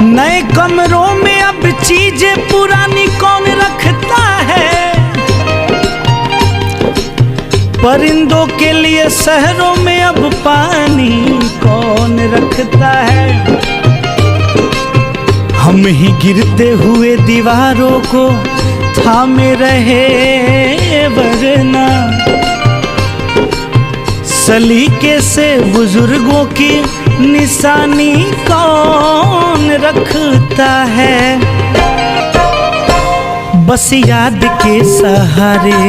नए कमरों में अब चीजें पुरानी कौन रखता है, परिंदों के लिए शहरों में अब पानी कौन रखता है। हम ही गिरते हुए दीवारों को थामे रहे, वरना सलीके से बुजुर्गों की निशानी कौन रखता है। बस याद के सहारे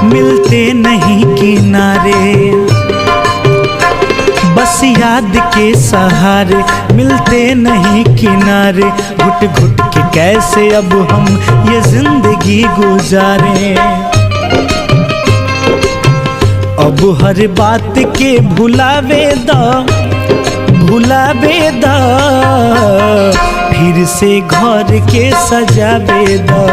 मिलते नहीं किनारे, बस याद के सहारे मिलते नहीं किनारे। घुट घुट के कैसे अब हम ये जिंदगी गुजारें। अब हर बात के भुलावे दा, भुलावे दा, फिर से घर के सजावे दा।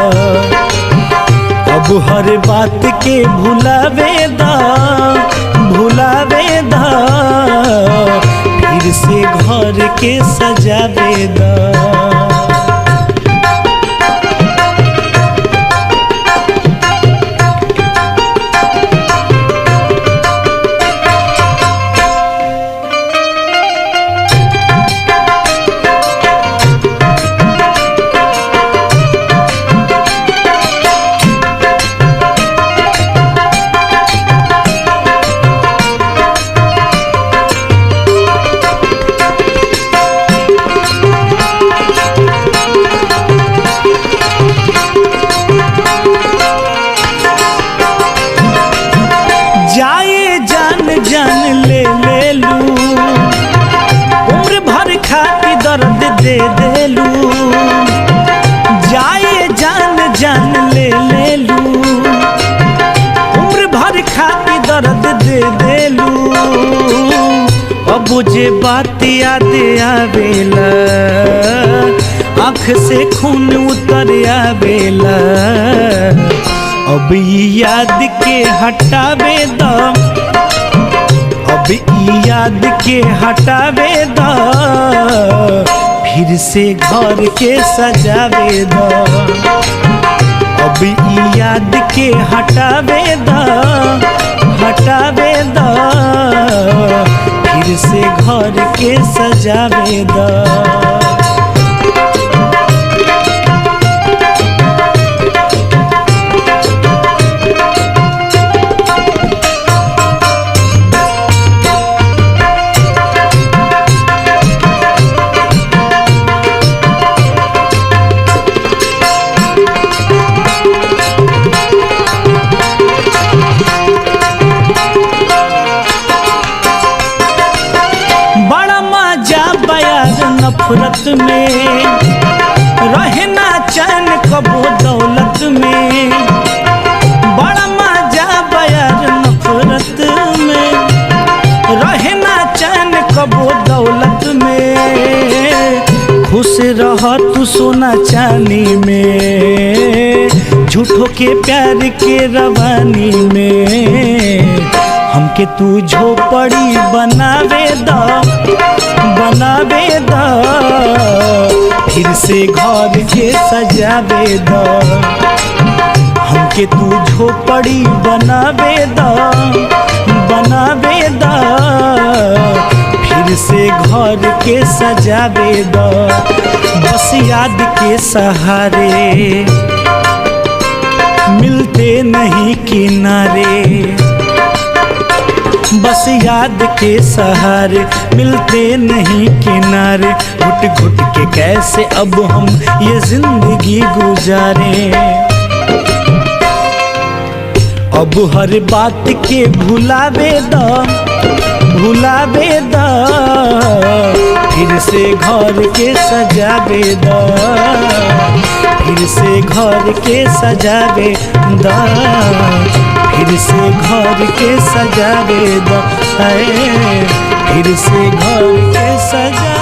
अब हर बात के भुलावे दा, भुलावे दा, फिर से घर के सजावे दा। जान ले ले लू, उम्र भर खाती दर्द दे दे लू। जाए जान जान ले ले लू, उम्र भर खाती दर्द दे दे लू। अब मुझे बात याद आवेला, आँख से खून उतर आवेला। अब याद के हटावे दा, अब याद के हटावे दा, फिर से घर के सजावे दा। अब याद के हटावे दा, हटावे दा, फिर से घर के सजावे दा। नफरत में रहना चैन कबो दौलत में, बड़ा मजा बयार नफरत में रहना चैन कबो दौलत में। खुश रह तू सोना चांदी में, झूठों के प्यार के रवानी में। हमके तू झोपड़ी बनावे दा, बनावे दा, फिर से घर के सजावे दा। हमके तू झोपड़ी बनावे दा, बनावे दा, फिर से घर के सजावे दा। बस याद के सहारे मिलते नहीं किनारे, बस याद के सहारे मिलते नहीं किनारे। घुट घुट के कैसे अब हम ये जिंदगी गुजारें। अब हर बात के भुलावे दा, भुलावे दा, फिर से घर के सजावे दा। फिर से घर के सजावे दा, फिर से घर के सजावे दा, फिर से घर के सजा